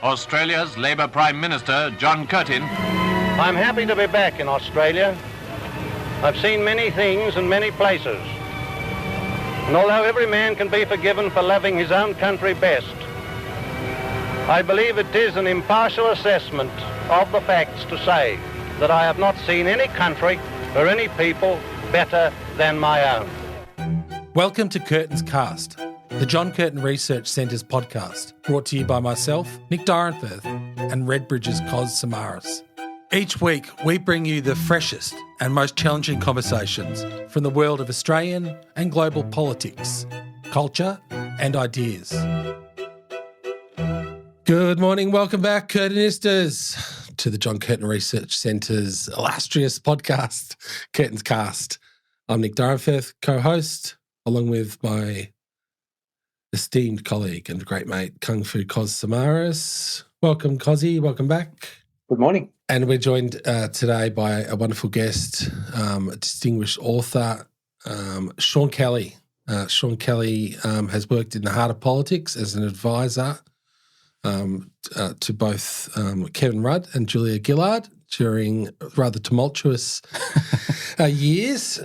Australia's Labour Prime Minister, John Curtin. I'm happy to be back in Australia. I've seen many things and many places. And although every man can be forgiven for loving his own country best, I believe it is an impartial assessment of the facts to say that I have not seen any country or any people better than my own. Welcome to Curtin's Cast, the John Curtin Research Centre's podcast, brought to you by myself, Nick Dyrenforth, and Redbridge's Kos Samaras. Each week, we bring you the freshest and most challenging conversations from the world of Australian and global politics, culture and ideas. Good morning, welcome back, Curtinistas, to the John Curtin Research Centre's illustrious podcast, Curtin's Cast. I'm Nick Dyrenforth, co-host, along with my esteemed colleague and great mate, Kung Fu Kos Samaras. Welcome, Kosy. Welcome back. Good morning. And we're joined today by a wonderful guest, a distinguished author, Sean Kelly. Sean Kelly has worked in the heart of politics as an advisor to both Kevin Rudd and Julia Gillard during rather tumultuous years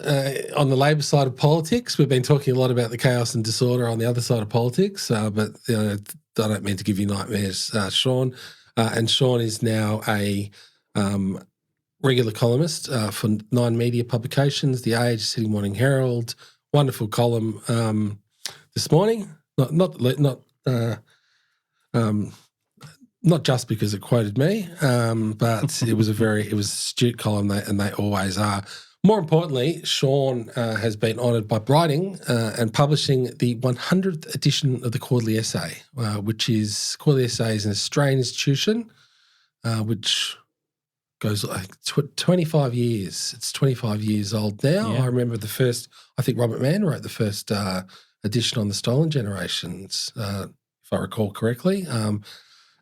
on the Labor side of politics. We've been talking a lot about the chaos and disorder on the other side of politics, but I don't mean to give you nightmares, Sean. And Sean is now a regular columnist for 9 media publications, The Age, Sydney Morning Herald. Wonderful column this morning. Not just because it quoted me, but it was a astute column, and they always are. More importantly, Sean has been honoured by writing and publishing the 100th edition of the Quarterly Essay, Quarterly Essay is an Australian institution which goes like 25 years. It's 25 years old now. Yeah. I remember I think Robert Mann wrote the first edition on the stolen generations, if I recall correctly. And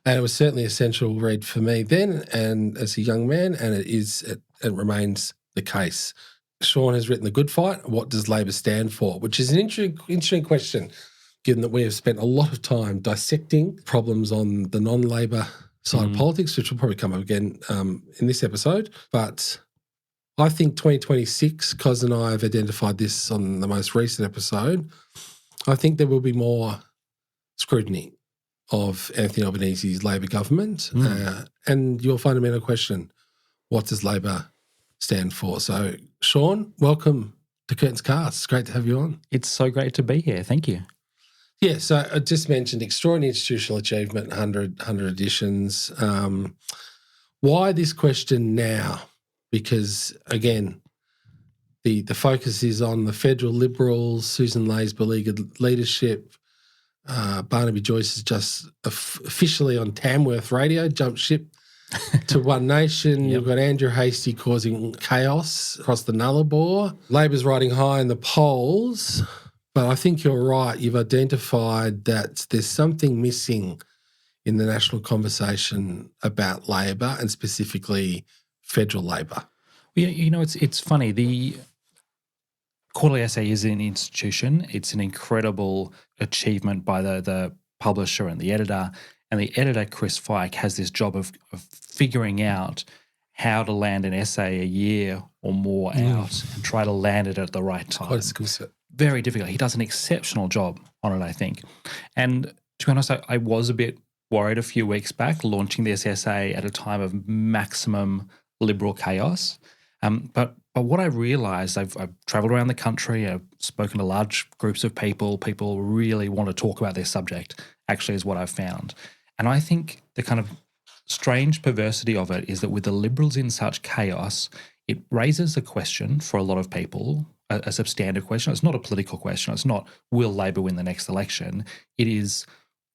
it was certainly an essential read for me then and as a young man, and it remains the case. Sean has written The Good Fight, What Does Labor Stand For? Which is an interesting question, given that we have spent a lot of time dissecting problems on the non-Labor side of politics, which will probably come up again in this episode. But I think 2026, Kos and I have identified this on the most recent episode, I think there will be more scrutiny of Anthony Albanese's Labor government and your fundamental question, what does Labor stand for? So, Sean, welcome to Curtin's Cast. It's great to have you on. It's so great to be here. Thank you. Yeah, so I just mentioned extraordinary institutional achievement, 100 editions. Why this question now? Because, again, the focus is on the federal Liberals, Susan Lay's beleaguered leadership. Barnaby Joyce is just officially on Tamworth Radio, jumped ship to One Nation. Yep. You've got Andrew Hastie causing chaos across the Nullarbor. Labor's riding high in the polls, but I think you're right. You've identified that there's something missing in the national conversation about Labor and specifically federal Labor. Well, it's funny. The Quarterly Essay is an institution. It's an incredible achievement by the publisher and the editor. And the editor, Chris Fike, has this job of figuring out how to land an essay a year or more out and try to land it at the right time. Quite a skill set. Very difficult. He does an exceptional job on it, I think. And to be honest, I was a bit worried a few weeks back launching this essay at a time of maximum Liberal chaos. But what I realised, I've travelled around the country, I've spoken to large groups of people really want to talk about this subject, actually, is what I've found. And I think the kind of strange perversity of it is that with the Liberals in such chaos, it raises a question for a lot of people, a substantive question. It's not a political question. It's not, will Labor win the next election? It is,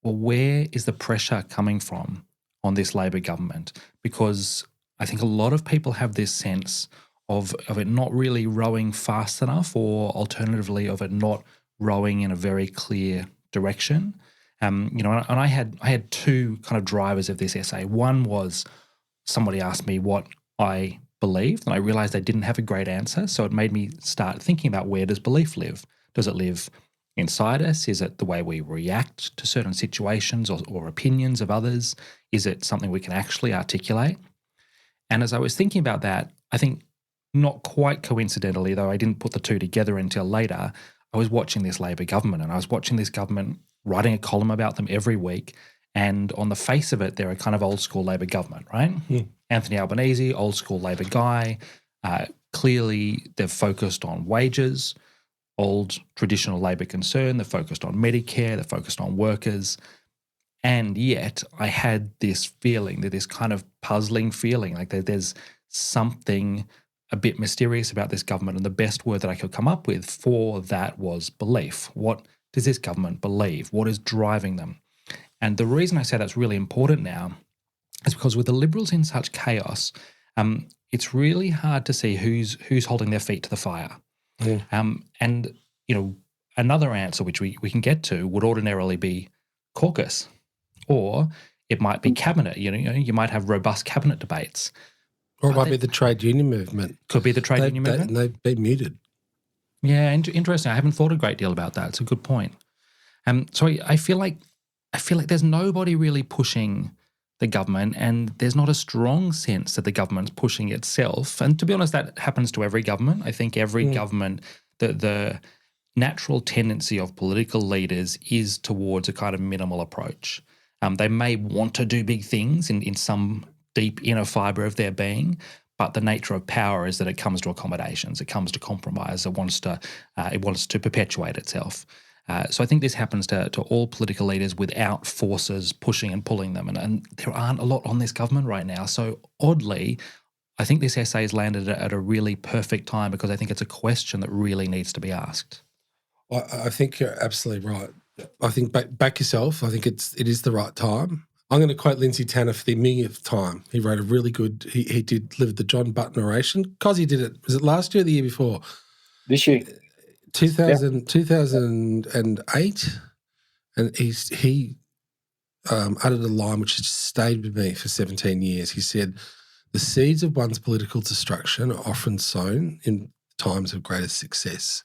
well, where is the pressure coming from on this Labor government? Because I think a lot of people have this sense of it not really rowing fast enough, or alternatively of it not rowing in a very clear direction. And I had two kind of drivers of this essay. One was somebody asked me what I believed, and I realised I didn't have a great answer, so it made me start thinking about, where does belief live? Does it live inside us? Is it the way we react to certain situations or opinions of others? Is it something we can actually articulate? And as I was thinking about that, I think not quite coincidentally, though I didn't put the two together until later, I was watching this Labor government, and I was watching this government writing a column about them every week. And on the face of it, they're a kind of old school Labor government, right? Anthony Albanese, old school Labor guy. Clearly, they've focused on wages, old traditional Labor concern. They're focused on Medicare. They're focused on workers. And yet I had this feeling, this kind of puzzling feeling, like there's something a bit mysterious about this government. And the best word that I could come up with for that was belief. What does this government believe? What is driving them? And the reason I say that's really important now is because with the Liberals in such chaos, it's really hard to see who's holding their feet to the fire. And, another answer which we can get to would ordinarily be caucus, or it might be cabinet. You might have robust cabinet debates. Or it might be the trade union movement. Could be the trade union movement. And they've been muted. Yeah, interesting. I haven't thought a great deal about that. It's a good point. So I feel like there's nobody really pushing the government, and there's not a strong sense that the government's pushing itself. And to be honest, that happens to every government. I think every government, the natural tendency of political leaders is towards a kind of minimal approach. They may want to do big things in some deep inner fibre of their being, but the nature of power is that it comes to accommodations, it comes to compromise, it wants to perpetuate itself. So I think this happens to all political leaders without forces pushing and pulling them, and there aren't a lot on this government right now. So oddly, I think this essay has landed at a really perfect time, because I think it's a question that really needs to be asked. I think you're absolutely right. I think back yourself. I think it is the right time. I'm going to quote Lindsay Tanner for the millionth time. He wrote a really good, he delivered the John Button oration. Cos he did it, was it last year or the year before? This year. 2008. And he uttered a line which has stayed with me for 17 years. He said, "The seeds of one's political destruction are often sown in times of greatest success."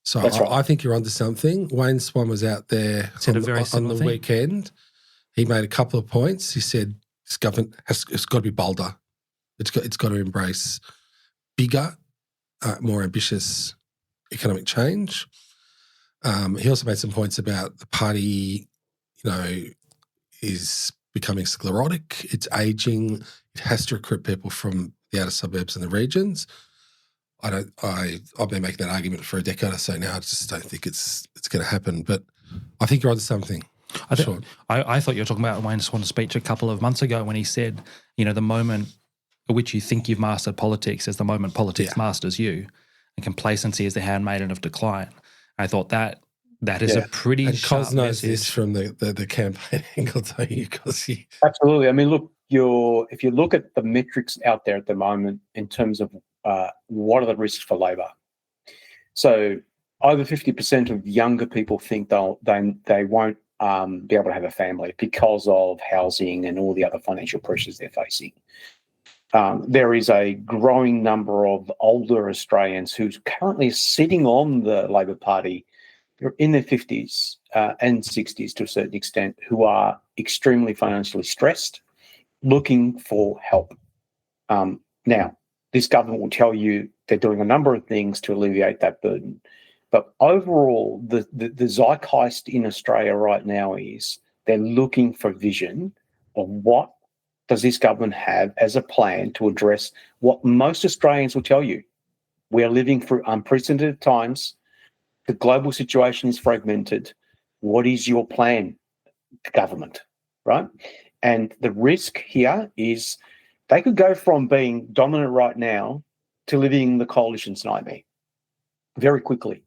So right. I think you're onto something. Wayne Swan was out there on the weekend. He made a couple of points. He said this government it's got to be bolder. It's got to embrace bigger, more ambitious economic change. He also made some points about the party, is becoming sclerotic. It's aging. It has to recruit people from the outer suburbs and the regions. I've been making that argument for a decade or so now. I just don't think it's going to happen. But I think you're onto something. I thought you were talking about Wayne Swan's speech a couple of months ago when he said, the moment at which you think you've mastered politics is the moment politics masters you, and complacency is the handmaiden of decline. I thought that is a pretty sharp Kos knows message. this from the campaign angle, don't you? Absolutely. I mean, look, if you look at the metrics out there at the moment in terms of what are the risks for Labor, so over 50% of younger people think they won't be able to have a family because of housing and all the other financial pressures they're facing. There is a growing number of older Australians who's currently sitting on the Labor Party. They're in their 50s and 60s to a certain extent, who are extremely financially stressed, looking for help. Now, this government will tell you they're doing a number of things to alleviate that burden. But overall, the zeitgeist in Australia right now is they're looking for vision of what does this government have as a plan to address what most Australians will tell you. We are living through unprecedented times. The global situation is fragmented. What is your plan, government, right? And the risk here is they could go from being dominant right now to living the coalition's nightmare very quickly,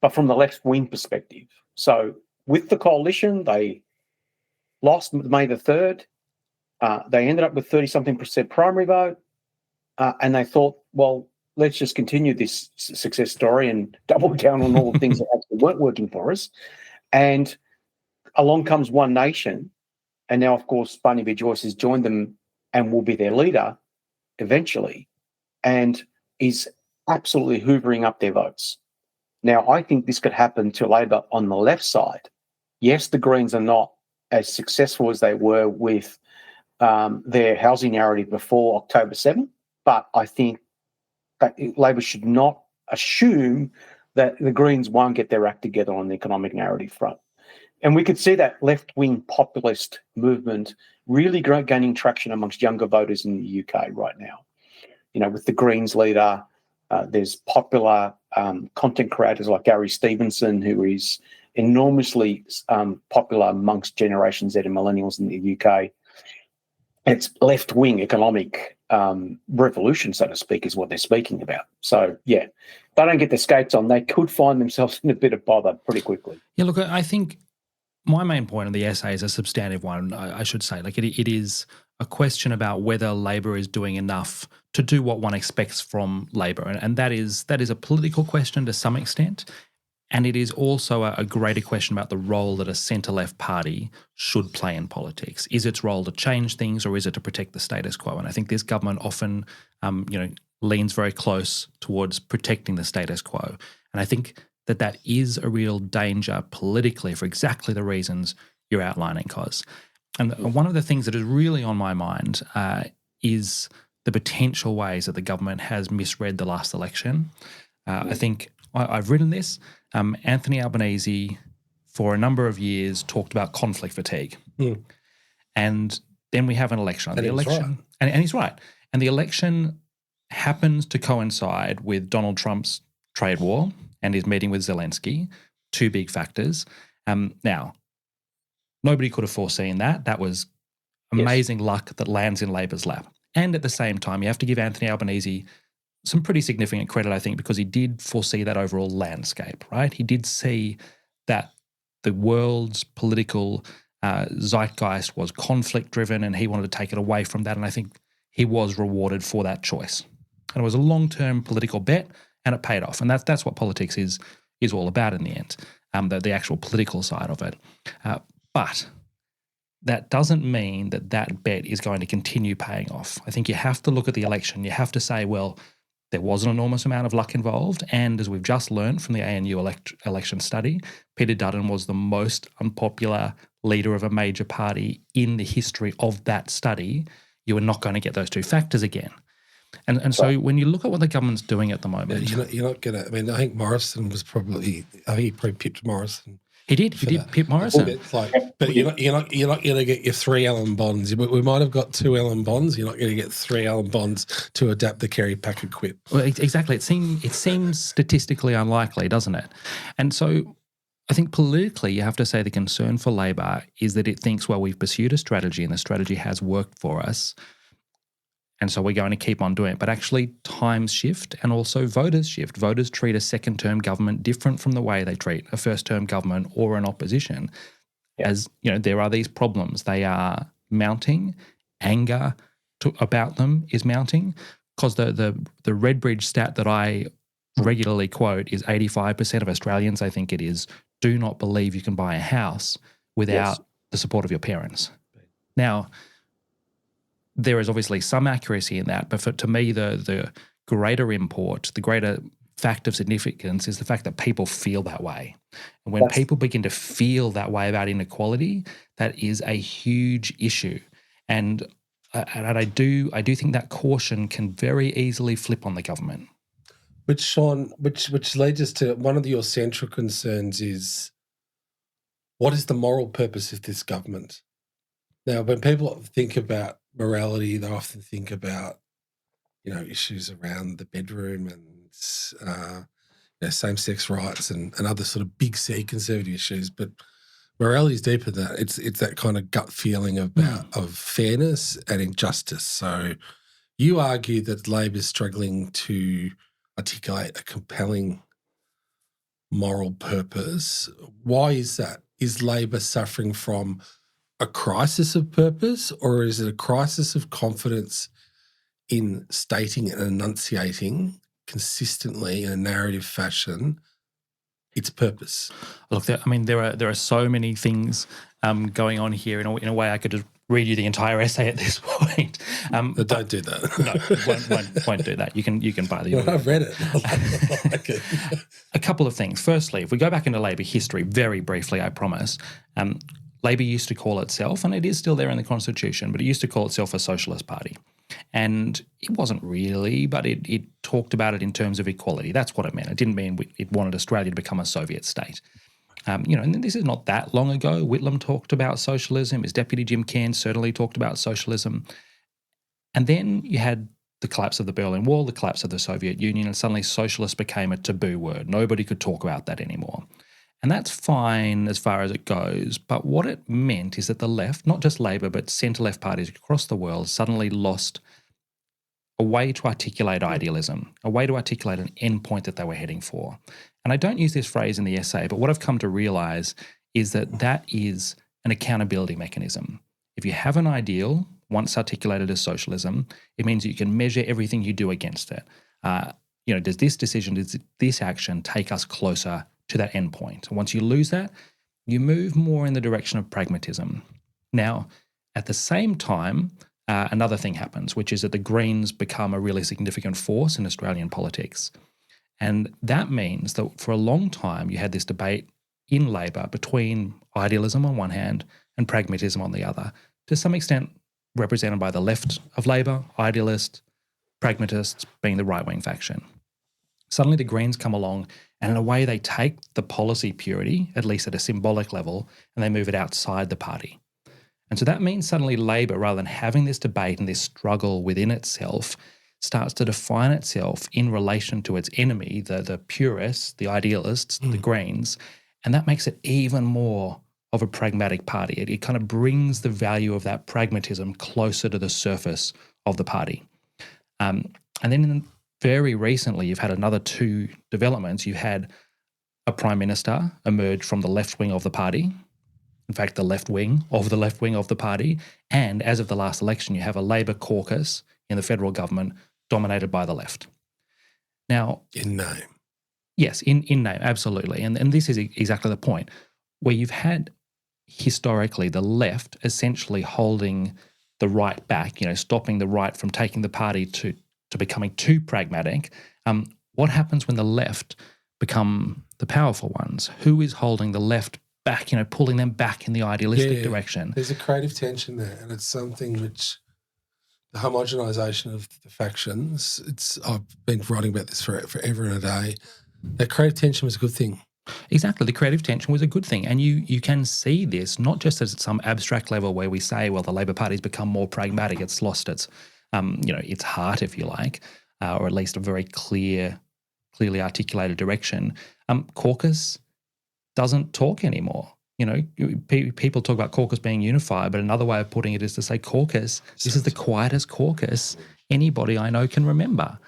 but from the left-wing perspective. So with the coalition, they lost May the 3rd. They ended up with 30-something% primary vote, and they thought, well, let's just continue this success story and double down on all the things that actually weren't working for us. And along comes One Nation, and now, of course, Barnaby B. Joyce has joined them and will be their leader eventually, and is absolutely hoovering up their votes. Now, I think this could happen to Labor on the left side. Yes, the Greens are not as successful as they were with their housing narrative before October 7th, but I think that Labor should not assume that the Greens won't get their act together on the economic narrative front. And we could see that left-wing populist movement really gaining traction amongst younger voters in the UK right now. You know, with the Greens leader, there's popular content creators like Gary Stevenson, who is enormously popular amongst Generation Z and millennials in the UK. It's left-wing economic revolution, so to speak, is what they're speaking about. So, yeah, if they don't get their skates on, they could find themselves in a bit of bother pretty quickly. Yeah, look, I think my main point of the essay is a substantive one, I should say. Like it is a question about whether Labor is doing enough to do what one expects from Labor. And that is a political question to some extent. And it is also a greater question about the role that a centre-left party should play in politics. Is its role to change things, or is it to protect the status quo? And I think this government often, leans very close towards protecting the status quo. And I think that is a real danger politically for exactly the reasons you're outlining, Kos. And one of the things that is really on my mind is the potential ways that the government has misread the last election. I think I've written this. Anthony Albanese, for a number of years, talked about conflict fatigue. And then we have an election. And the election, right. and he's right. And the election happens to coincide with Donald Trump's trade war and his meeting with Zelensky, two big factors. Now, nobody could have foreseen that. That was amazing luck that lands in Labor's lap. And at the same time, you have to give Anthony Albanese some pretty significant credit, I think, because he did foresee that overall landscape, right? He did see that the world's political zeitgeist was conflict-driven and he wanted to take it away from that, and I think he was rewarded for that choice. And it was a long-term political bet, and it paid off. And that's what politics is all about in the end, the actual political side of it. But that doesn't mean that bet is going to continue paying off. I think you have to look at the election. You have to say, well, there was an enormous amount of luck involved, and as we've just learned from the ANU election study, Peter Dutton was the most unpopular leader of a major party in the history of that study. You are not going to get those two factors again. And so when you look at what the government's doing at the moment... You're not going to... I mean, I think Morrison was probably... I think he probably pipped Morrison. He did pip Morrison. But you're not going to get your 3 Allen bonds. We might have got 2 Allen bonds. You're not going to get 3 Allen bonds to adapt the Kerry Packer quip. Well, exactly. It seems statistically unlikely, doesn't it? And so I think politically you have to say the concern for Labor is that it thinks, well, we've pursued a strategy and the strategy has worked for us, and so we're going to keep on doing it. But actually times shift and also voters shift. Voters treat a second-term government different from the way they treat a first-term government or an opposition. As, there are these problems. They are mounting. Anger about them is mounting, because the Redbridge stat that I regularly quote is 85% of Australians, I think it is, do not believe you can buy a house without the support of your parents. Now, there is obviously some accuracy in that, but to me, the greater import, the greater fact of significance is the fact that people feel that way. And when people begin to feel that way about inequality, that is a huge issue. And I do think that caution can very easily flip on the government. Which, Sean, which leads us to one of your central concerns is, what is the moral purpose of this government? Now, when people think about morality, they often think about, issues around the bedroom and same-sex rights and other sort of big C conservative issues. But morality is deeper than that. It's that kind of gut feeling of fairness and injustice. So you argue that Labor is struggling to articulate a compelling moral purpose. Why is that? Is Labor suffering from a crisis of purpose, or is it a crisis of confidence in stating and enunciating consistently in a narrative fashion its purpose? Look, there are so many things going on here. In a way, I could just read you the entire essay at this point. But don't do that. No, won't do that. You can buy the. I've read it. I like it. A couple of things. Firstly, if we go back into Labor history very briefly, I promise. Labor used to call itself, and it is still there in the Constitution, but it used to call itself a socialist party. And it wasn't really, but it talked about it in terms of equality. That's what it meant. It didn't mean it wanted Australia to become a Soviet state. And this is not that long ago. Whitlam talked about socialism. His deputy Jim Cairns certainly talked about socialism. And then you had the collapse of the Berlin Wall, the collapse of the Soviet Union, and suddenly socialist became a taboo word. Nobody could talk about that anymore. And that's fine as far as it goes. But what it meant is that the left, not just Labor, but centre-left parties across the world suddenly lost a way to articulate idealism, a way to articulate an endpoint that they were heading for. And I don't use this phrase in the essay, but what I've come to realise is that that is an accountability mechanism. If you have an ideal, once articulated as socialism, it means that you can measure everything you do against it. Does this decision, does this action take us closer to that endpoint? And once you lose that, you move more in the direction of pragmatism. Now, at the same time, another thing happens, which is that the Greens become a really significant force in Australian politics. And that means that for a long time you had this debate in Labor between idealism on one hand and pragmatism on the other, to some extent represented by the left of Labor, idealists, pragmatists being the right-wing faction. Suddenly the Greens come along and in a way they take the policy purity, at least at a symbolic level, and they move it outside the party. And so that means suddenly Labor, rather than having this debate and this struggle within itself, starts to define itself in relation to its enemy, the purists, the idealists, the Greens, and that makes it even more of a pragmatic party. It kind of brings the value of that pragmatism closer to the surface of the party. And then very recently, you've had another two developments. You've had a Prime Minister emerge from the left wing of the party, in fact, the left wing of the party, and as of the last election, you have a Labor caucus in the federal government dominated by the left. Now, in name. Yes, in name, absolutely. And this is exactly the point, where you've had historically the left essentially holding the right back, stopping the right from taking the party to becoming too pragmatic. What happens when the left become the powerful ones? Who is holding the left back, pulling them back in the idealistic direction? There's a creative tension there, and it's something which the homogenisation of the factions, I've been writing about this forever and a day. That creative tension was a good thing. Exactly. The creative tension was a good thing. And you can see this not just as at some abstract level where we say, well, the Labor Party's become more pragmatic, it's lost its heart, if you like, or at least a very clearly articulated direction. Caucus doesn't talk anymore. People talk about caucus being unified, but another way of putting it is to say caucus, this is the quietest caucus anybody I know can remember.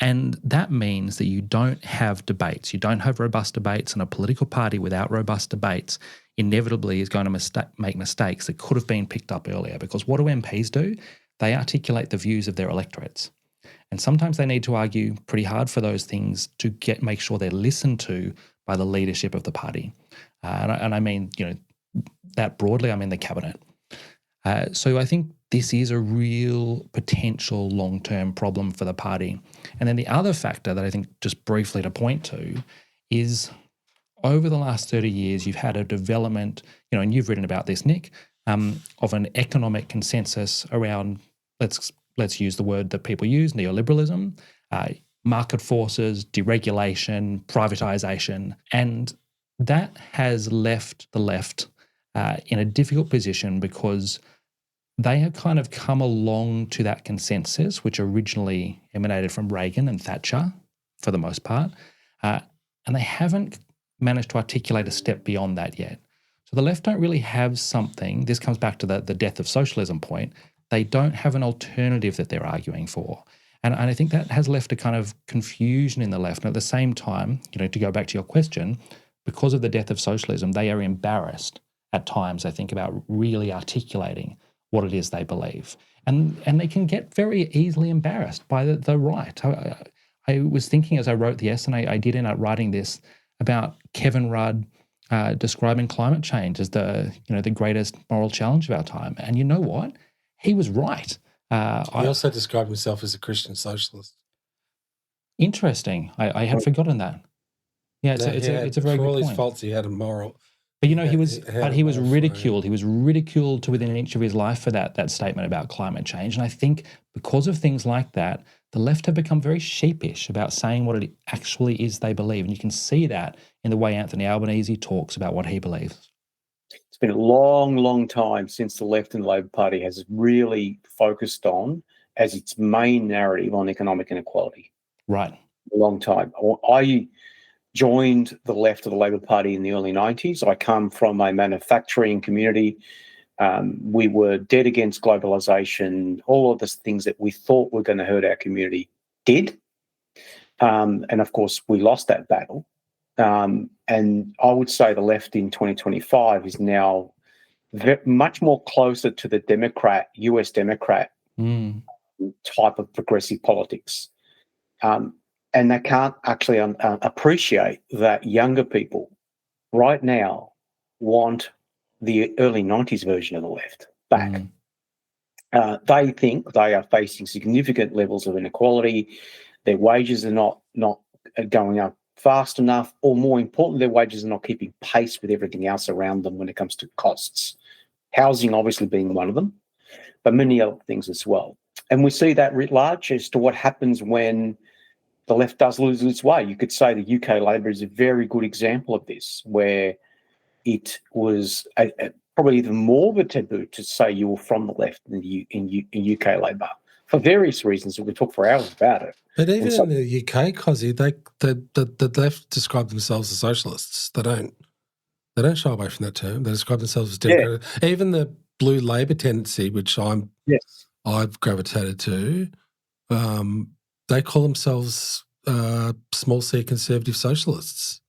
And that means that you don't have debates. You don't have robust debates, and a political party without robust debates inevitably is going to make mistakes that could have been picked up earlier. Because what do MPs do? They articulate the views of their electorates. And sometimes they need to argue pretty hard for those things to make sure they're listened to by the leadership of the party. And I mean, that broadly, I mean the cabinet. So I think this is a real potential long-term problem for the party. And then the other factor that I think just briefly to point to is over the last 30 years, you've had a development, and you've written about this, Nick, of an economic consensus around, let's use the word that people use, neoliberalism, market forces, deregulation, privatisation, and that has left the left in a difficult position because they have kind of come along to that consensus, which originally emanated from Reagan and Thatcher for the most part, and they haven't managed to articulate a step beyond that yet. So the left don't really have something. This comes back to the death of socialism point. They don't have an alternative that they're arguing for. And I think that has left a kind of confusion in the left. And at the same time, to go back to your question, because of the death of socialism, they are embarrassed at times, I think, about really articulating what it is they believe. And they can get very easily embarrassed by the right. I was thinking as I wrote the essay, and I did end up writing this, about Kevin Rudd, describing climate change as the greatest moral challenge of our time. And you know what? He was right. He also described himself as a Christian socialist. Interesting. I had forgotten that. Yeah, it's a very for good all point. his faults, he had a moral. But he was ridiculed. He was ridiculed to within an inch of his life for that statement about climate change. And I think because of things like that, the left have become very sheepish about saying what it actually is they believe. And you can see that in the way Anthony Albanese talks about what he believes. It's been a long, long time since the left and the Labor Party has really focused on as its main narrative on economic inequality. Right. A long time. I joined the left of the Labor Party in the early 90s. I come from a manufacturing community. We were dead against globalization. All of the things that we thought were going to hurt our community did. And, of course, we lost that battle. And I would say the left in 2025 is now much more closer to the US Democrat type of progressive politics. And they can't actually appreciate that younger people right now want the early 90s version of the left back. They think they are facing significant levels of inequality. Their wages are not going up fast enough, or more importantly, their wages are not keeping pace with everything else around them when it comes to costs. Housing obviously being one of them, but many other things as well. And we see that writ large as to what happens when the left does lose its way. You could say the UK Labor is a very good example of this, where it was probably even more of a taboo to say you were from the left in UK Labor for various reasons. We could talk for hours about it. But even in the UK, Cosy, the left describe themselves as socialists. They don't shy away from that term. They describe themselves as Democrat. Yeah. Even the blue Labor tendency, which I've gravitated to, they call themselves small C conservative socialists.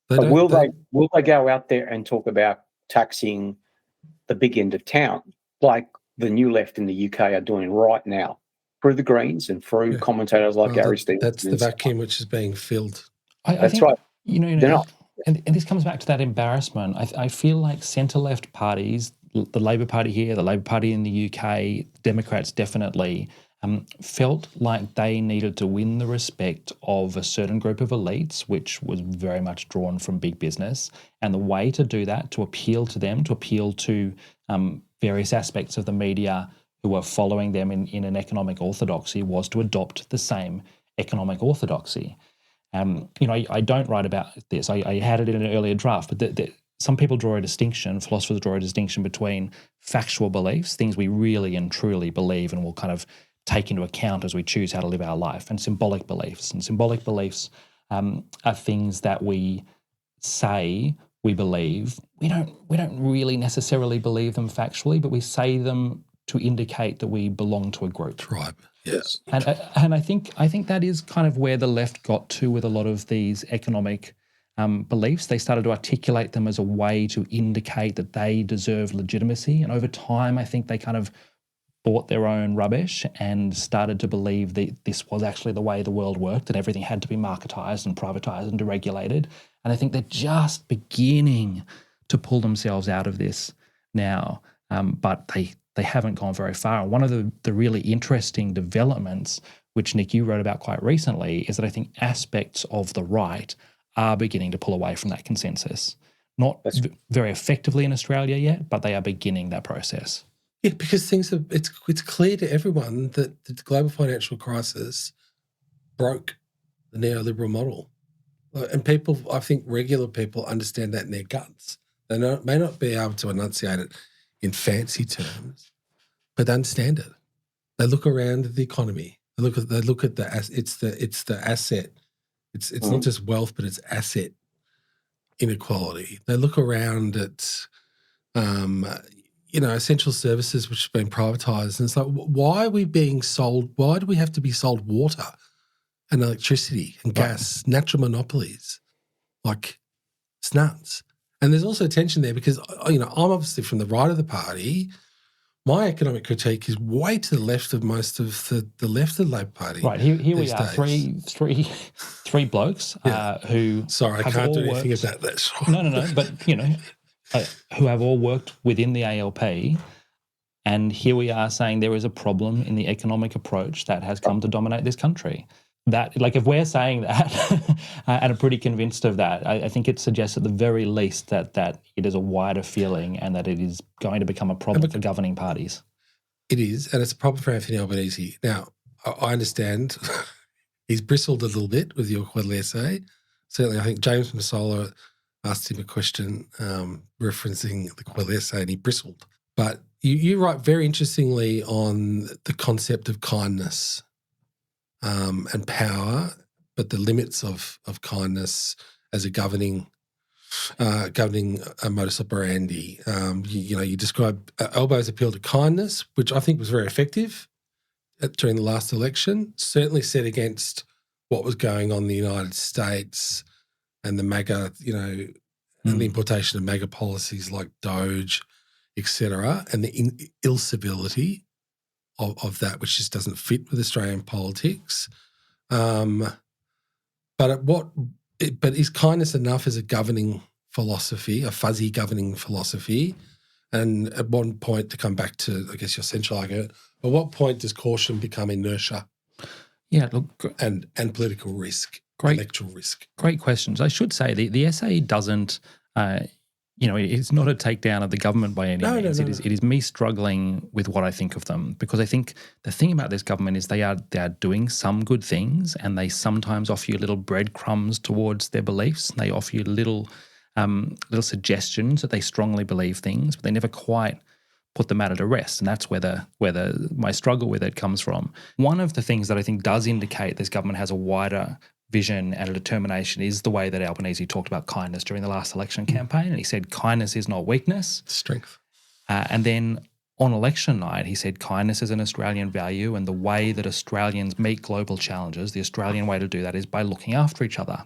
Will they go out there and talk about taxing the big end of town like the new left in the UK are doing right now through the Greens and through commentators like Gary Stevens? That's the vacuum which is being filled. I think, right. They're not. And this comes back to that embarrassment. I feel like centre-left parties, the Labor Party here, the Labor Party in the UK, Democrats definitely, felt like they needed to win the respect of a certain group of elites, which was very much drawn from big business. And the way to do that, to appeal to them, to appeal to various aspects of the media who were following them in an economic orthodoxy, was to adopt the same economic orthodoxy. I don't write about this. I had it in an earlier draft, but some people draw a distinction, philosophers draw a distinction between factual beliefs, things we really and truly believe and will kind of take into account as we choose how to live our life, and symbolic beliefs. And symbolic beliefs are things that we say we believe. We don't really necessarily believe them factually, but we say them to indicate that we belong to a group. Tribe, yes. And I think that is kind of where the left got to with a lot of these economic beliefs. They started to articulate them as a way to indicate that they deserve legitimacy. And over time, I think they kind of bought their own rubbish and started to believe that this was actually the way the world worked, and everything had to be marketized and privatized and deregulated. And I think they're just beginning to pull themselves out of this now, but they haven't gone very far. And one of the really interesting developments, which, Nick, you wrote about quite recently, is that I think aspects of the right are beginning to pull away from that consensus. Not very effectively in Australia yet, but they are beginning that process. Yeah, because it's clear to everyone that the global financial crisis broke the neoliberal model. And people, I think regular people understand that in their guts. They may not be able to enunciate it in fancy terms, but they understand it. They look around at the economy. They look at the asset. It's not just wealth, but it's asset inequality. They look around at essential services which have been privatised, and it's like, why are we being sold? Why do we have to be sold water and electricity and gas, natural monopolies? Like, it's nuts. And there's also tension there because I'm obviously from the right of the party. my economic critique is way to the left of most of the left of the Labor Party. Right, here we these are, days. three blokes who Sorry, I have can't all do anything worked- about that. Sorry. No, but who have all worked within the ALP, and here we are saying there is a problem in the economic approach that has come to dominate this country. That, like, if we're saying that and are pretty convinced of that, I think it suggests at the very least that it is a wider feeling and that it is going to become a problem for governing parties. It is, and it's a problem for Anthony Albanese. Now, I understand he's bristled a little bit with your quarterly essay. Certainly, I think James Massola asked him a question referencing the quarterly essay and he bristled. But you write very interestingly on the concept of kindness and power, but the limits of kindness as a governing modus operandi. You describe Albo's appeal to kindness, which I think was very effective during the last election, certainly set against what was going on in the United States and the MAGA, and the importation of MAGA policies like Doge, etc., and the ill-civility of that, which just doesn't fit with Australian politics. But is kindness enough as a governing philosophy, a fuzzy governing philosophy? And at one point, to come back to, I guess, your central argument, at what point does caution become inertia? Yeah, look, and political risk, electoral risk. Great questions. I should say the essay doesn't, it's not a takedown of the government by any means. It is me struggling with what I think of them, because I think the thing about this government is they are doing some good things, and they sometimes offer you little breadcrumbs towards their beliefs. They offer you little suggestions that they strongly believe things, but they never quite put the matter to rest. And that's where my struggle with it comes from. One of the things that I think does indicate this government has a wider vision and a determination is the way that Albanese talked about kindness during the last election campaign. And he said kindness is not weakness. Strength. And then on election night, he said kindness is an Australian value, and the way that Australians meet global challenges, the Australian way to do that is by looking after each other.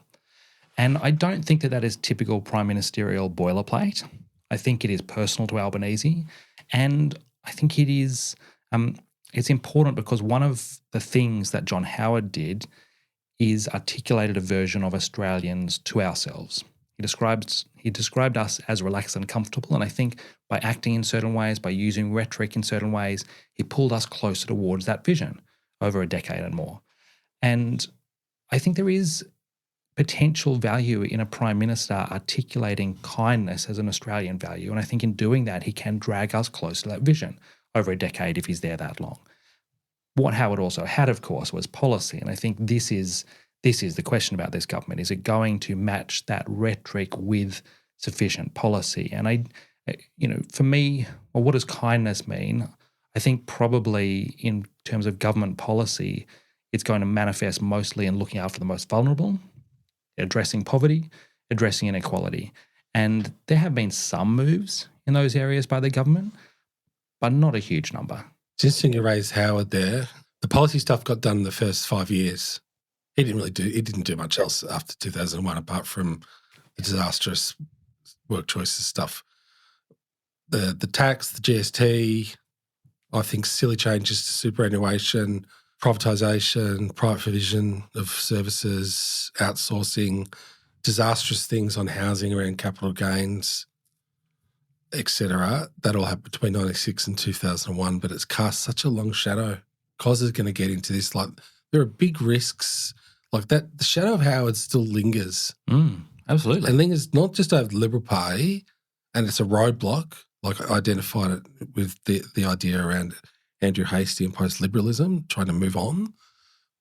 And I don't think that is typical prime ministerial boilerplate. I think it is personal to Albanese. And I think it is it's important because one of the things that John Howard did is articulated a version of Australians to ourselves. He described us as relaxed and comfortable, and I think by acting in certain ways, by using rhetoric in certain ways, he pulled us closer towards that vision over a decade and more. And I think there is potential value in a Prime Minister articulating kindness as an Australian value, and I think in doing that, he can drag us closer to that vision over a decade if he's there that long. What Howard also had, of course, was policy, and I think this is the question about this government. Is it going to match that rhetoric with sufficient policy? And for me, well, what does kindness mean? I think probably in terms of government policy, it's going to manifest mostly in looking after the most vulnerable, addressing poverty, addressing inequality. And there have been some moves in those areas by the government, but not a huge number. It's interesting you raised Howard there. The policy stuff got done in the first 5 years. He didn't do much else after 2001 apart from the disastrous work choices stuff. The tax, the GST, I think silly changes to superannuation, privatisation, private provision of services, outsourcing, disastrous things on housing around capital gains, etc. That all happened between 1996 and 2001, but it's cast such a long shadow. Kos is going to get into this. Like, there are big risks like that. The shadow of Howard still lingers. Absolutely. And lingers not just over the Liberal Party, and it's a roadblock, like I identified it with the idea around Andrew Hastie and post-liberalism, trying to move on.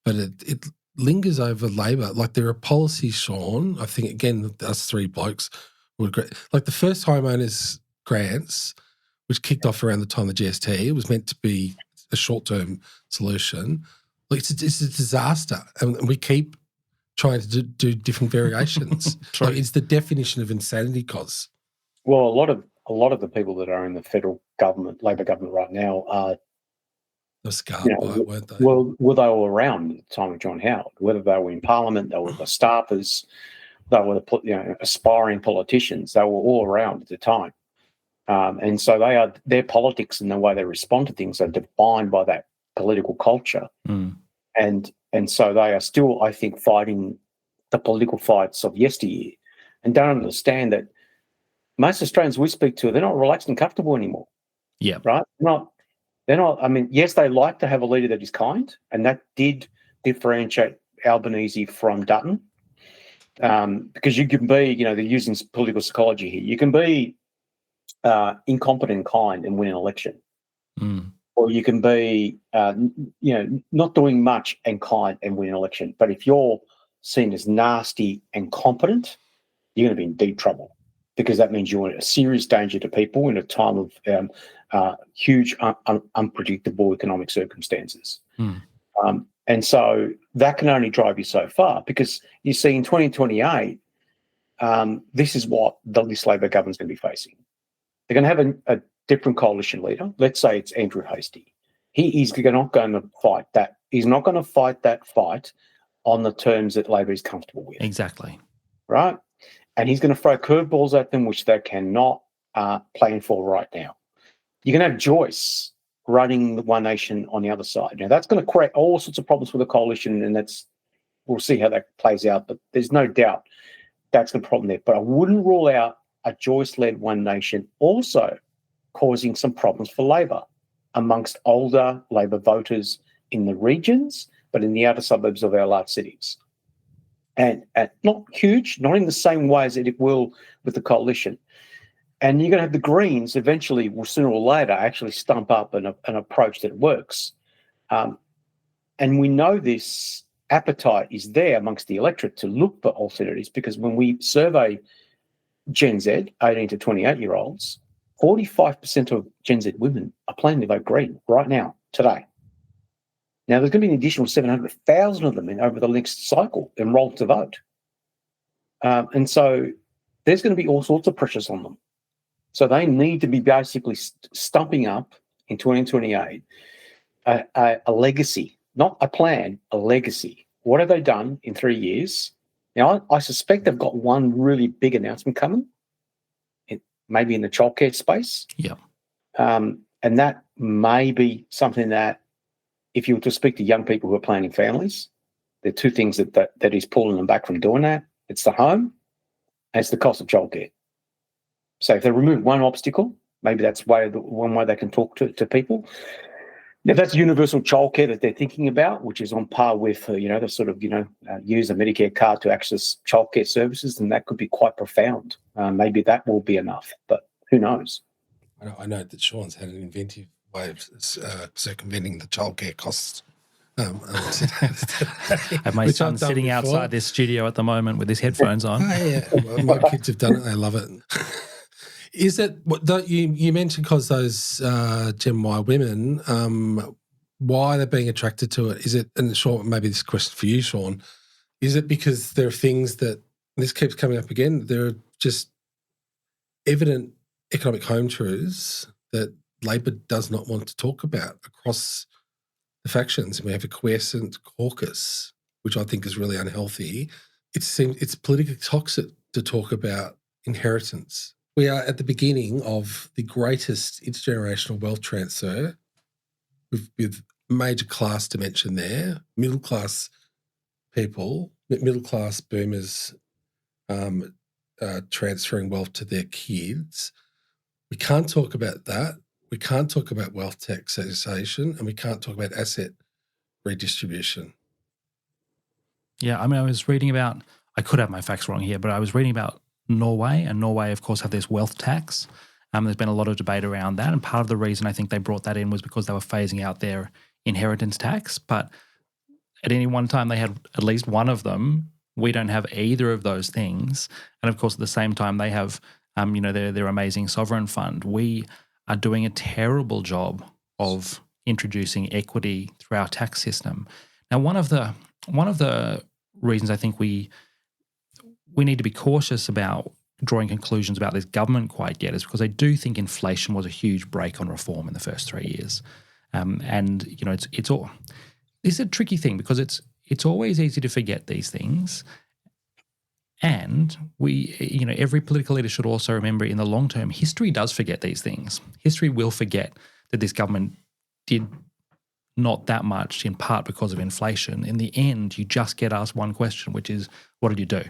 But it lingers over Labor. Like, there are policies, Sean, I think, again, us three blokes would agree. Like the first homeowners grants, which kicked off around the time of the GST, it was meant to be a short-term solution. Like, it's a disaster, and we keep trying to do different variations. Like, it's the definition of insanity, Kos. Well, a lot of the people that are in the federal government, Labor government right now, are scarred by it, weren't they? Well, were they all around at the time of John Howard? Whether they were in Parliament, they were the staffers, they were the aspiring politicians. They were all around at the time. And so their politics and the way they respond to things are defined by that political culture. And so they are still, I think, fighting the political fights of yesteryear and don't understand that most Australians we speak to, they're not relaxed and comfortable anymore. Yeah. Right? They're not, I mean, yes, they like to have a leader that is kind, and that did differentiate Albanese from Dutton. Because you can be, they're using political psychology here. You can be incompetent and kind and win an election. Or you can be, not doing much and kind and win an election. But if you're seen as nasty and competent, you're going to be in deep trouble, because that means you're a serious danger to people in a time of huge, unpredictable economic circumstances. And so that can only drive you so far, because you see in 2028, this is what this Labor government's going to be facing. They're going to have a different coalition leader. Let's say it's Andrew Hastie. He is not going to fight that. He's not going to fight that fight on the terms that Labor is comfortable with. Exactly. Right? And he's going to throw curveballs at them, which they cannot plan for right now. You're going to have Joyce running the One Nation on the other side. Now, that's going to create all sorts of problems for the coalition, and we'll see how that plays out. But there's no doubt that's the problem there. But I wouldn't rule out a Joyce-led One Nation also causing some problems for Labor amongst older Labor voters in the regions, but in the outer suburbs of our large cities. And not huge, not in the same way as it will with the coalition. And you're going to have the Greens eventually, will sooner or later, actually stump up an approach that works. And we know this appetite is there amongst the electorate to look for alternatives, because when we survey Gen Z, 18 to 28-year-olds, 45% of Gen Z women are planning to vote Green right now, today. Now, there's going to be an additional 700,000 of them over the next cycle enrolled to vote. And so there's going to be all sorts of pressures on them. So they need to be basically stumping up in 2028 a legacy, not a plan, a legacy. What have they done in 3 years? Now, I suspect they've got one really big announcement coming, maybe in the childcare space. Yeah. And that may be something that, if you were to speak to young people who are planning families, there are two things that is pulling them back from doing that. It's the home and it's the cost of childcare. So if they remove one obstacle, maybe that's one way they can talk to people. Now, that's universal childcare that they're thinking about, which is on par with, the sort of, use a Medicare card to access childcare services, and that could be quite profound. Maybe that will be enough, but who knows? I know that Sean's had an inventive way of circumventing the childcare costs. I have my son sitting outside this studio at the moment with his headphones on. Oh, yeah. My kids have done it. They love it. Is it, you mentioned because those Gen Y women, why they're being attracted to it? Is it, and Sean, maybe this question for you, Sean, is it because there are things that, this keeps coming up again, there are just evident economic home truths that Labor does not want to talk about across the factions? And we have a quiescent caucus, which I think is really unhealthy. It's politically toxic to talk about inheritance. We are at the beginning of the greatest intergenerational wealth transfer with major class dimension there, middle-class people, middle-class boomers transferring wealth to their kids. We can't talk about that. We can't talk about wealth taxation, and we can't talk about asset redistribution. Yeah, I mean, I was reading about, I could have my facts wrong here, but I was reading about Norway, and Norway, of course, have this wealth tax. There's been a lot of debate around that, and part of the reason I think they brought that in was because they were phasing out their inheritance tax, but at any one time they had at least one of them. We don't have either of those things. And, of course, at the same time they have, their amazing sovereign fund. We are doing a terrible job of introducing equity through our tax system. Now, one of the reasons I think we need to be cautious about drawing conclusions about this government quite yet is because I do think inflation was a huge brake on reform in the first 3 years. It's all, this is a tricky thing because it's always easy to forget these things. And every political leader should also remember in the long term, history does forget these things. History will forget that this government did not that much, in part because of inflation. In the end, you just get asked one question, which is, what did you do?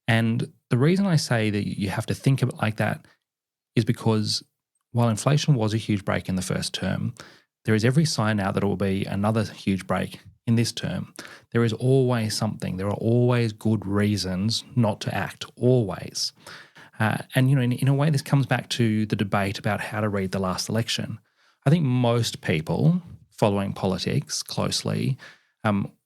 And the reason I say that you have to think of it like that is because while inflation was a huge break in the first term, there is every sign now that it will be another huge break in this term. There is always something. There are always good reasons not to act, always. And in a way, this comes back to the debate about how to read the last election. I think most people following politics closely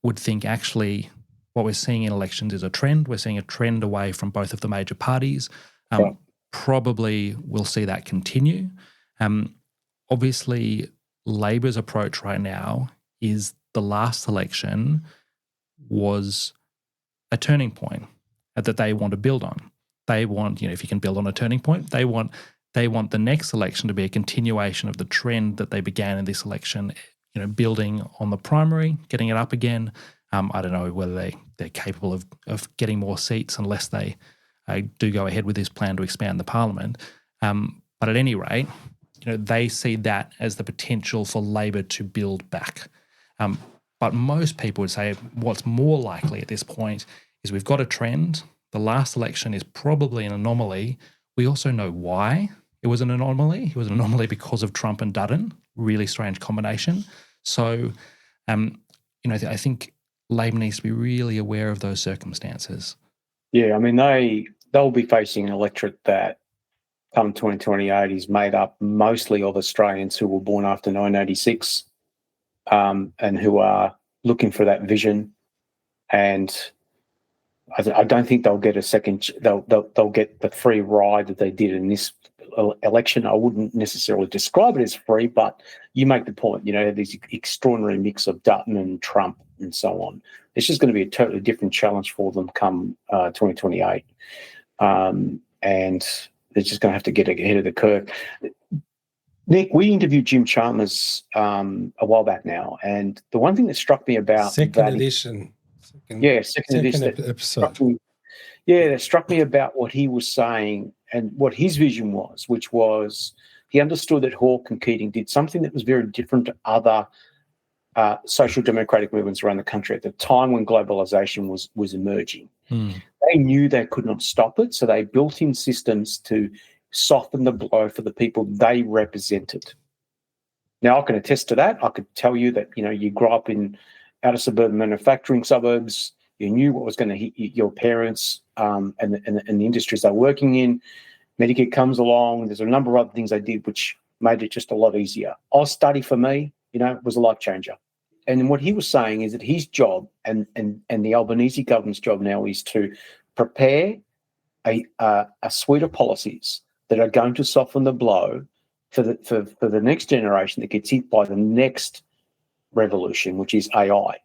would think actually what we're seeing in elections is a trend. We're seeing a trend away from both of the major parties. Right. Probably we'll see that continue. Obviously, Labor's approach right now is the last election was a turning point that they want to build on. They want, if you can build on a turning point, they want the next election to be a continuation of the trend that they began in this election, building on the primary, getting it up again. I don't know whether they're capable of getting more seats unless they do go ahead with this plan to expand the parliament. But at any rate, they see that as the potential for Labor to build back. But most people would say what's more likely at this point is we've got a trend. The last election is probably an anomaly. We also know why it was an anomaly. It was an anomaly because of Trump and Dutton. Really strange combination. So, I think Labor needs to be really aware of those circumstances. Yeah, I mean, they'll be facing an electorate that come 2028 is made up mostly of Australians who were born after 1986 and who are looking for that vision. And I don't think they'll get a second. They'll get the free ride that they did in this election. I wouldn't necessarily describe it as free, but you make the point. This extraordinary mix of Dutton and Trump and so on. It's just going to be a totally different challenge for them come 2028, and they're just going to have to get ahead of the curve. Nick, we interviewed Jim Chalmers a while back now, and the one thing that struck me about second edition episode. That struck me about what he was saying and what his vision was, which was he understood that Hawke and Keating did something that was very different to other social democratic movements around the country at the time when globalisation was emerging. They knew they could not stop it, so they built in systems to soften the blow for the people they represented. Now, I can attest to that. I could tell you that, you grew up in outer suburban manufacturing suburbs, you knew what was going to hit your parents and the industries they're working in. Medicare comes along. There's a number of other things they did which made it just a lot easier. Oz study for me, was a life changer. And what he was saying is that his job and the Albanese government's job now is to prepare a suite of policies that are going to soften the blow for the next generation that gets hit by the next revolution, which is AI,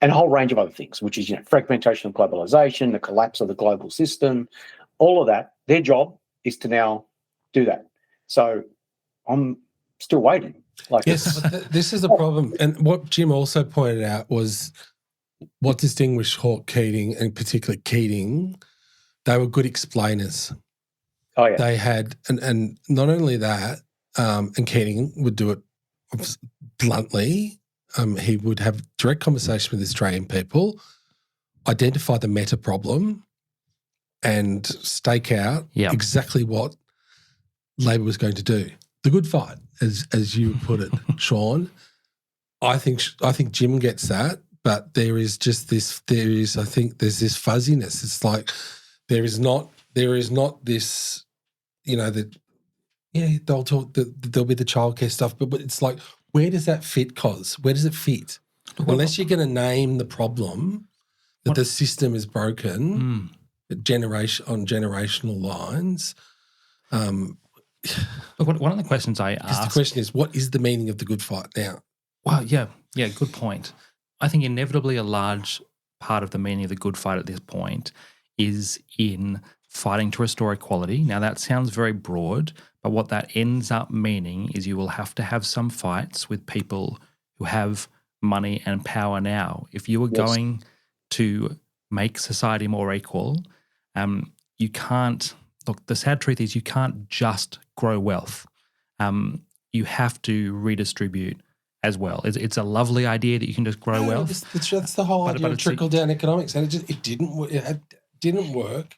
and a whole range of other things, which is fragmentation of globalization, the collapse of the global system, all of that. Their job is to now do that. So I'm still waiting. Yes, this is the problem. And what Jim also pointed out was what distinguished Hawke, Keating, and particularly Keating, they were good explainers. Oh, yeah. They had, and not only that, and Keating would do it bluntly. He would have direct conversation with Australian people, identify the meta problem, and stake out exactly what Labor was going to do. The good fight, as you put it, Sean. I think Jim gets that, but there's this fuzziness. It's like there is not this, they'll talk, there'll be the childcare stuff, but it's like, where does that fit, Kos? Where does it fit? Unless you're going to name the problem that the system is broken on generational lines. Look, one of the questions I asked... The question is, what is the meaning of the good fight now? Well, yeah, good point. I think inevitably a large part of the meaning of the good fight at this point is in fighting to restore equality. Now, that sounds very broad, but what that ends up meaning is you will have to have some fights with people who have money and power now. If you were going to make society more equal, You can't look. The sad truth is you can't just grow wealth. You have to redistribute as well. It's a lovely idea that you can just grow wealth. That's the whole idea of trickle down economics, and it didn't work.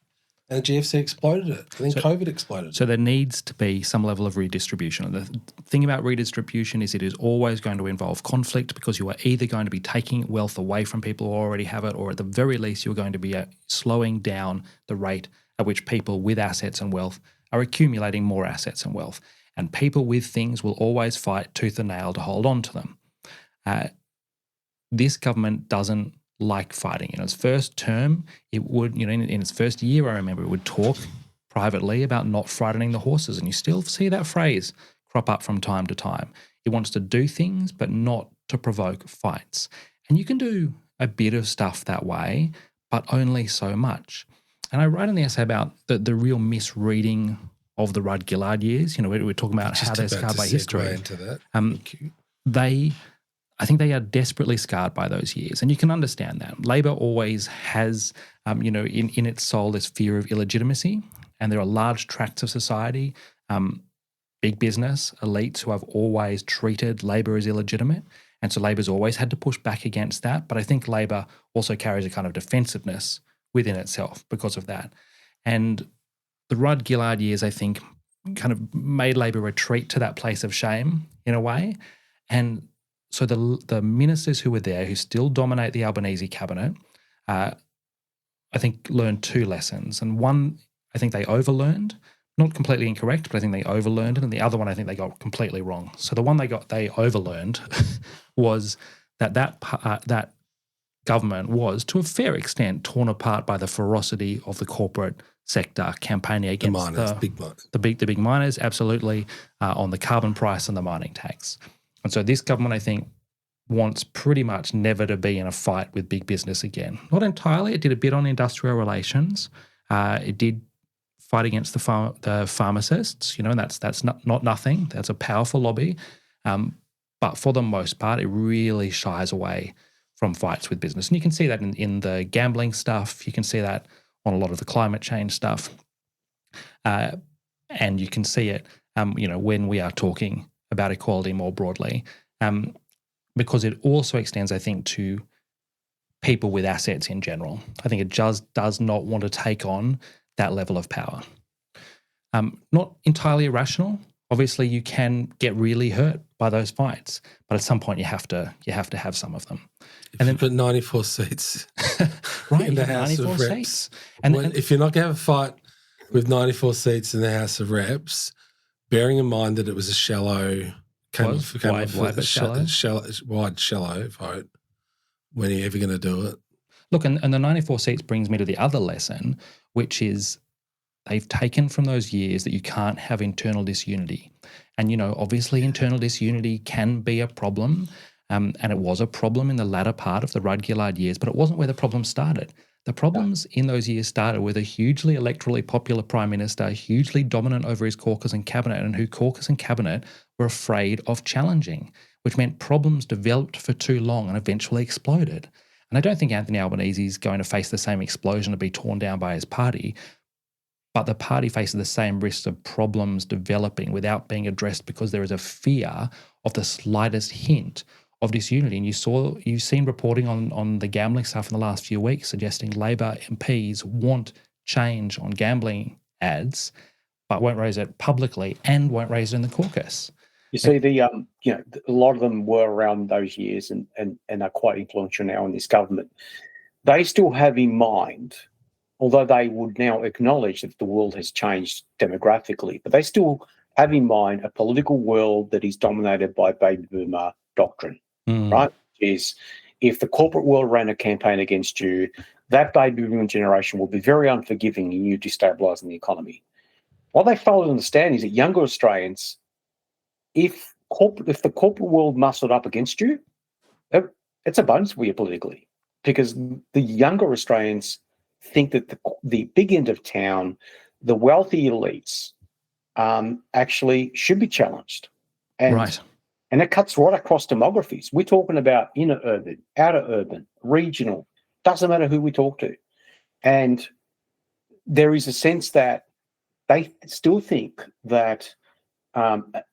And the GFC exploded it. I think COVID exploded it. So there needs to be some level of redistribution. The thing about redistribution is it is always going to involve conflict, because you are either going to be taking wealth away from people who already have it, or at the very least you're going to be slowing down the rate at which people with assets and wealth are accumulating more assets and wealth. And people with things will always fight tooth and nail to hold on to them. This government doesn't like fighting. In its first term, it would, in its first year, I remember it would talk privately about not frightening the horses, and you still see that phrase crop up from time to time. It wants to do things, but not to provoke fights. And you can do a bit of stuff that way, but only so much. And I write in the essay about the real misreading of the Rudd-Gillard years. We're talking about how they're scarred by history. Into that. I think they are desperately scarred by those years, and you can understand that. Labor always has, in its soul, this fear of illegitimacy, and there are large tracts of society, big business, elites who have always treated Labor as illegitimate, and so Labor's always had to push back against that. But I think Labor also carries a kind of defensiveness within itself because of that. And the Rudd-Gillard years, I think, kind of made Labor retreat to that place of shame in a way, and so the ministers who were there, who still dominate the Albanese cabinet, I think learned two lessons. And one, I think they overlearned, not completely incorrect, but I think they overlearned it. And the other one, I think they got completely wrong. So the one they overlearned was that government was, to a fair extent, torn apart by the ferocity of the corporate sector campaigning against the big miners, absolutely, on the carbon price and the mining tax. And so this government, I think, wants pretty much never to be in a fight with big business again. Not entirely. It did a bit on industrial relations. It did fight against the pharmacists, and that's not nothing. That's a powerful lobby. But for the most part, it really shies away from fights with business. And you can see that in the gambling stuff. You can see that on a lot of the climate change stuff. And you can see it, when we are talking about equality more broadly, because it also extends, I think, to people with assets in general. I think it just does not want to take on that level of power. Not entirely irrational. Obviously, you can get really hurt by those fights, but at some point you have to have some of them. And then put 94 seats right in the House of Reps. Seats. If you're not going to have a fight with 94 seats in the House of Reps, bearing in mind that it was a shallow, wide shallow vote, when are you ever going to do it? Look, and the 94 seats brings me to the other lesson, which is they've taken from those years that you can't have internal disunity. And, obviously internal disunity can be a problem, and it was a problem in the latter part of the Rudd-Gillard years, but it wasn't where the problem started. The problems in those years started with a hugely electorally popular Prime Minister, hugely dominant over his caucus and cabinet, and who caucus and cabinet were afraid of challenging, which meant problems developed for too long and eventually exploded. And I don't think Anthony Albanese is going to face the same explosion to be torn down by his party, but the party faces the same risks of problems developing without being addressed because there is a fear of the slightest hint of disunity. And you've seen reporting on the gambling stuff in the last few weeks suggesting Labor MPs want change on gambling ads, but won't raise it publicly and won't raise it in the caucus. You see, a lot of them were around those years and are quite influential now in this government. They still have in mind, although they would now acknowledge that the world has changed demographically, but they still have in mind a political world that is dominated by baby boomer doctrine, right? Is if the corporate world ran a campaign against you, that baby boomer generation will be very unforgiving in you destabilising the economy. What they fail to understand is that younger Australians, if the corporate world muscled up against you, it's a bonus for you politically, because the younger Australians think that the big end of town, the wealthy elites, actually should be challenged. Right. And it cuts right across demographies. We're talking about inner urban, outer urban, regional, doesn't matter who we talk to. And there is a sense that they still think that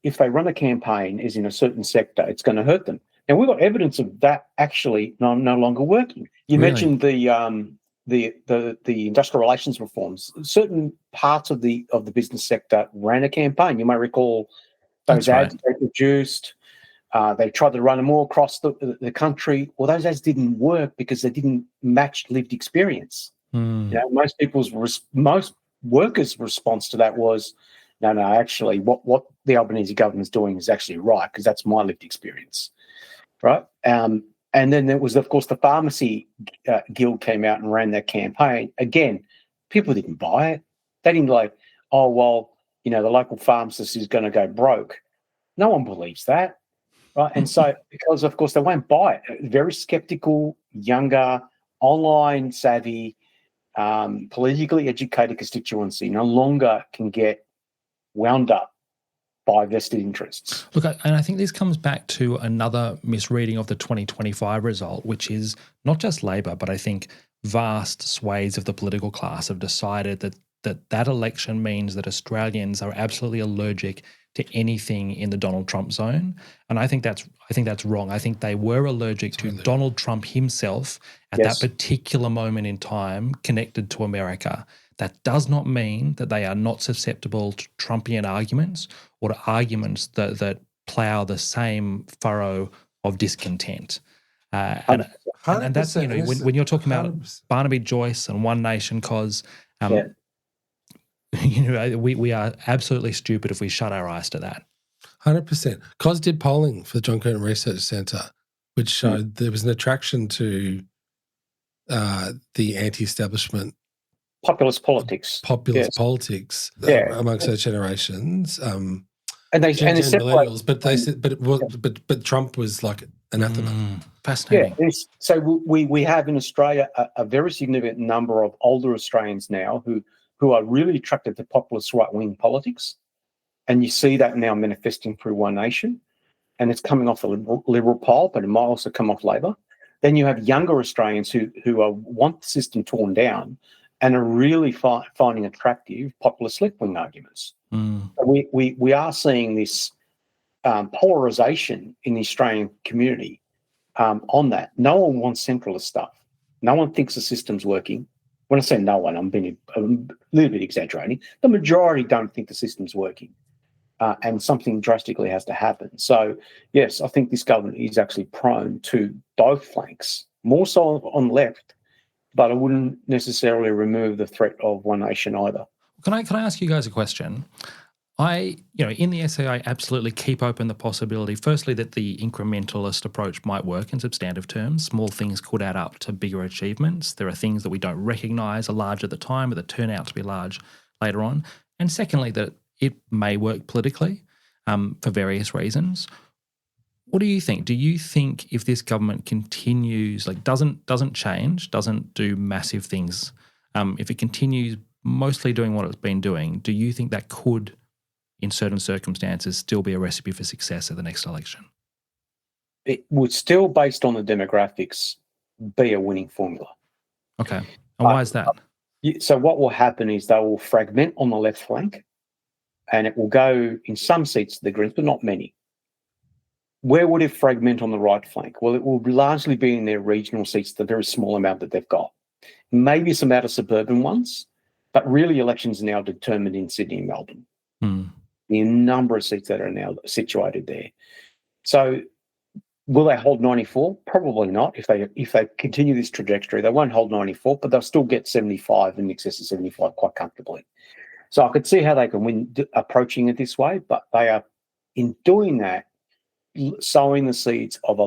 if they run a campaign is in a certain sector, it's going to hurt them. And we've got evidence of that actually no longer working. You mentioned the industrial relations reforms. Certain parts of the business sector ran a campaign. You may recall those ads they produced. They tried to run them all across the country. Well, those ads didn't work because they didn't match lived experience. Most workers' response to that was, no, actually, what the Albanese government's doing is actually right because that's my lived experience, right? And then there was, of course, the pharmacy guild came out and ran that campaign. Again, people didn't buy it. They didn't like, oh, well, the local pharmacist is going to go broke. No one believes that, right? And so, because, of course, they won't buy it. Very skeptical, younger, online savvy, politically educated constituency no longer can get wound up by vested interests. Look, and I think this comes back to another misreading of the 2025 result, which is not just Labor, but I think vast swathes of the political class have decided that election means that Australians are absolutely allergic to anything in the Donald Trump zone. And I think that's wrong. I think they were allergic to Donald Trump himself at that particular moment in time connected to America. That does not mean that they are not susceptible to Trumpian arguments or to arguments that plough the same furrow of discontent. And that's, when you're talking about Barnaby Joyce and One Nation cause, we are absolutely stupid if we shut our eyes to that. 100%. Kos did polling for the John Curtin Research Centre, which showed there was an attraction to the anti-establishment populist politics amongst those generations. And they millennials, but Trump was like anathema. Fascinating. Yeah, so we have in Australia a very significant number of older Australians now who are really attracted to populist right-wing politics, and you see that now manifesting through One Nation, and it's coming off the Liberal poll, but it might also come off Labor. Then you have younger Australians who want the system torn down and are really finding attractive populist left-wing arguments. We are seeing this polarisation in the Australian community on that. No one wants centralist stuff. No one thinks the system's working. When I say no one, I'm being a little bit exaggerating. The majority don't think the system's working, and something drastically has to happen. So, yes, I think this government is actually prone to both flanks, more so on the left, but I wouldn't necessarily remove the threat of One Nation either. Can I ask you guys a question? In the essay, I absolutely keep open the possibility, firstly, that the incrementalist approach might work in substantive terms. Small things could add up to bigger achievements. There are things that we don't recognise are large at the time, but that turn out to be large later on. And secondly, that it may work politically for various reasons. What do you think? Do you think if this government continues, doesn't change, doesn't do massive things, if it continues mostly doing what it's been doing, do you think that could, in certain circumstances, still be a recipe for success at the next election? It would still, based on the demographics, be a winning formula. Okay. And why is that? So what will happen is they will fragment on the left flank, and it will go in some seats to the Greens, but not many. Where would it fragment on the right flank? Well, it will largely be in their regional seats, the very small amount that they've got. Maybe some out of suburban ones, but really elections are now determined in Sydney and Melbourne. The number of seats that are now situated there. So will they hold 94? Probably not. If they continue this trajectory, they won't hold 94, but they'll still get 75, in excess of 75 quite comfortably. So I could see how they can win approaching it this way, but they are, in doing that, sowing the seeds of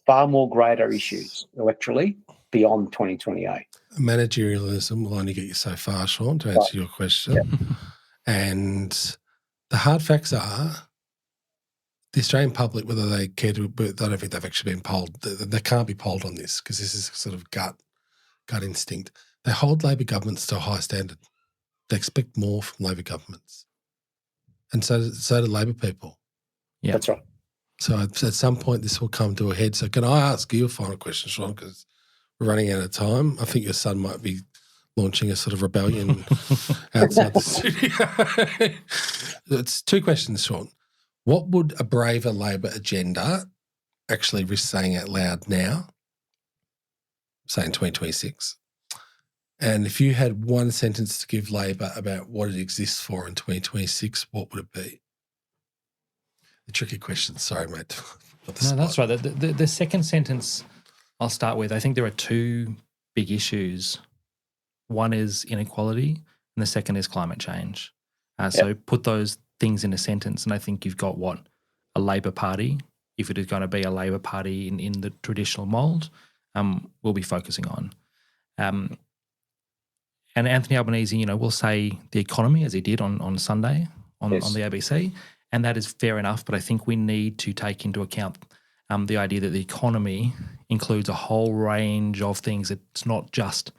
far more greater issues electorally beyond 2028. Managerialism will only get you so far, Sean, to answer your question. Yeah. And the hard facts are the Australian public, whether they care to, I don't think they've actually been polled. They can't be polled on this because this is sort of gut instinct. They hold Labor governments to a high standard. They expect more from Labor governments. And so do Labor people. Yeah, that's right. So at some point this will come to a head. So can I ask you a final question, Sean, because we're running out of time. I think your son might be launching a sort of rebellion outside the studio. It's two questions, Sean. What would a braver Labor agenda actually risk saying out loud now, say in 2026? And if you had one sentence to give Labor about what it exists for in 2026, what would it be? The tricky question. Sorry, mate. No, that's right. The second sentence I'll start with, I think there are two big issues. One is inequality and the second is climate change. So put those things in a sentence and I think you've got what a Labor Party, if it is going to be a Labor Party in the traditional mould, will be focusing on. And Anthony Albanese, will say the economy as he did on Sunday on the ABC, and that is fair enough, but I think we need to take into account the idea that the economy includes a whole range of things. It's not just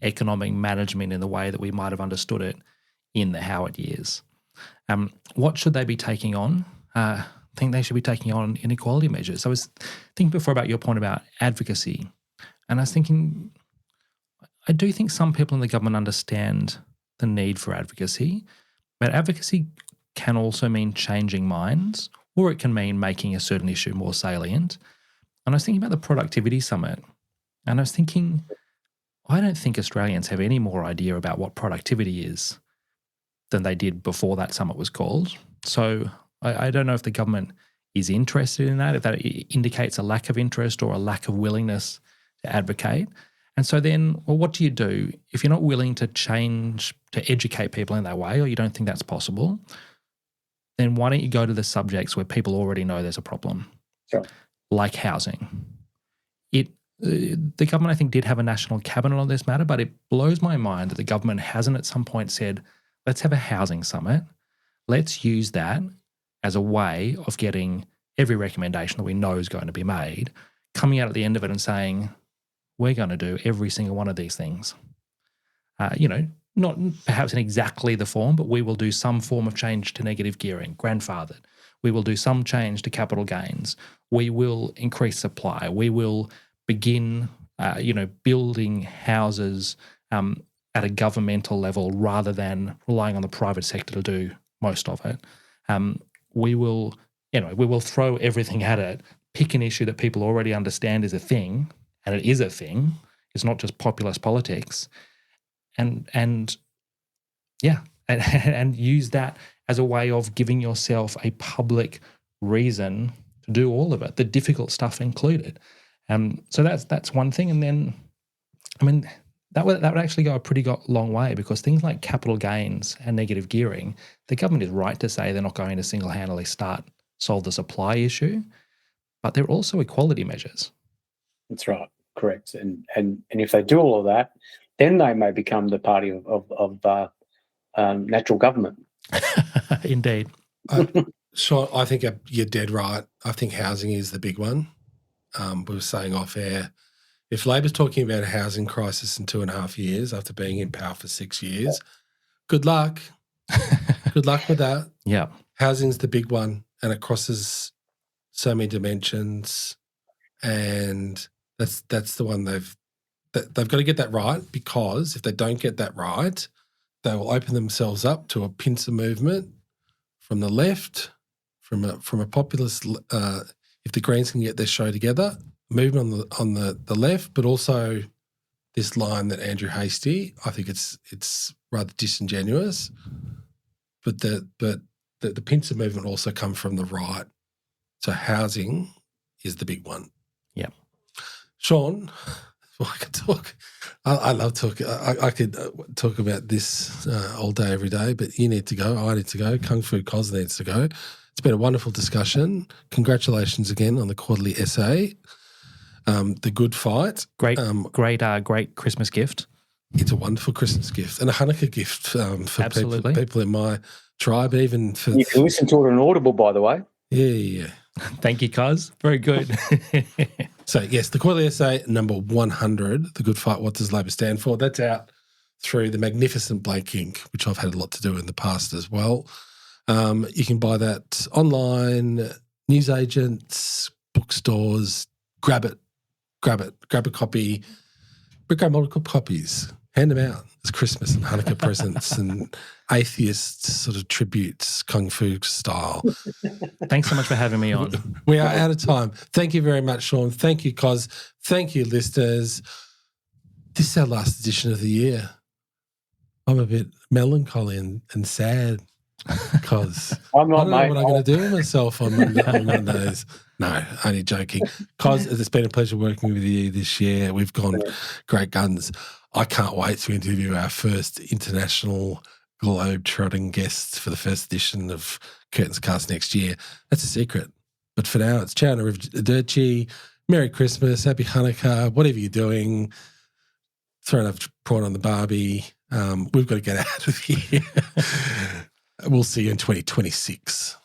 economic management in the way that we might have understood it in the Howard years. What should they be taking on? I think they should be taking on inequality measures. I was thinking before about your point about advocacy, and I was thinking, I do think some people in the government understand the need for advocacy, but advocacy can also mean changing minds, or it can mean making a certain issue more salient. And I was thinking about the Productivity Summit, and I was thinking, I don't think Australians have any more idea about what productivity is than they did before that summit was called. So I don't know if the government is interested in that, if that indicates a lack of interest or a lack of willingness to advocate. And so then, well, what do you do if you're not willing to change, to educate people in that way, or you don't think that's possible? Then why don't you go to the subjects where people already know there's a problem, like housing? The government, I think, did have a national cabinet on this matter, but it blows my mind that the government hasn't at some point said, let's have a housing summit. Let's use that as a way of getting every recommendation that we know is going to be made, coming out at the end of it and saying, we're going to do every single one of these things. Not perhaps in exactly the form, but we will do some form of change to negative gearing, grandfathered. We will do some change to capital gains. We will increase supply. We will begin, building houses at a governmental level rather than relying on the private sector to do most of it. We will throw everything at it, pick an issue that people already understand is a thing, and it is a thing. It's not just populist politics. And use that as a way of giving yourself a public reason to do all of it, the difficult stuff included. So that's one thing. And then, that would actually go a pretty long way, because things like capital gains and negative gearing, the government is right to say they're not going to single-handedly solve the supply issue, but they're also equality measures. That's right, correct. And if they do all of that, then they may become the party of natural government. Indeed. Sean, I think you're dead right. I think housing is the big one. We were saying off air, if Labor's talking about a housing crisis in 2.5 years after being in power for 6 years, good luck. Good luck with that. Yeah. Housing's the big one, and it crosses so many dimensions, and that's the one they've got to get that right, because if they don't get that right, they will open themselves up to a pincer movement from the left, from a populist. If the Greens can get their show together, movement on the left, but also this line that Andrew Hastie, I think it's rather disingenuous, but the pincer movement also come from the right. So housing is the big one. Yeah, Sean. Well, I could talk. I love talking. I could talk about this all day, every day, but you need to go. I need to go. Kung Fu Kos needs to go. It's been a wonderful discussion. Congratulations again on the quarterly essay, The Good Fight. Great Christmas gift. It's a wonderful Christmas gift and a Chanukah gift for people in my tribe, even for... You can listen to it on Audible, by the way. Yeah. Thank you, Kos. Very good. So, yes, the quarterly essay number 100, The Good Fight, What Does Labor Stand For? That's out through the magnificent Blank Ink, which I've had a lot to do in the past as well. You can buy that online, newsagents, bookstores. Grab it. Grab a copy. But grab multiple copies. Hand them out as Christmas and Hanukkah presents and atheist sort of tributes, Kung Fu style. Thanks so much for having me on. We are out of time. Thank you very much, Sean. Thank you, Kos. Thank you, listeners. This is our last edition of the year. I'm a bit melancholy and sad because I don't know what I'm going to do with myself on Mondays. No, only joking. Kos, it's been a pleasure working with you this year. We've gone great guns. I can't wait to interview our first international globe-trotting guests for the first edition of Curtin's Cast next year. That's a secret. But for now, it's ciao arrivederci, Merry Christmas, Happy Hanukkah, whatever you're doing. Throw enough prawn on the barbie. We've got to get out of here. We'll see you in 2026.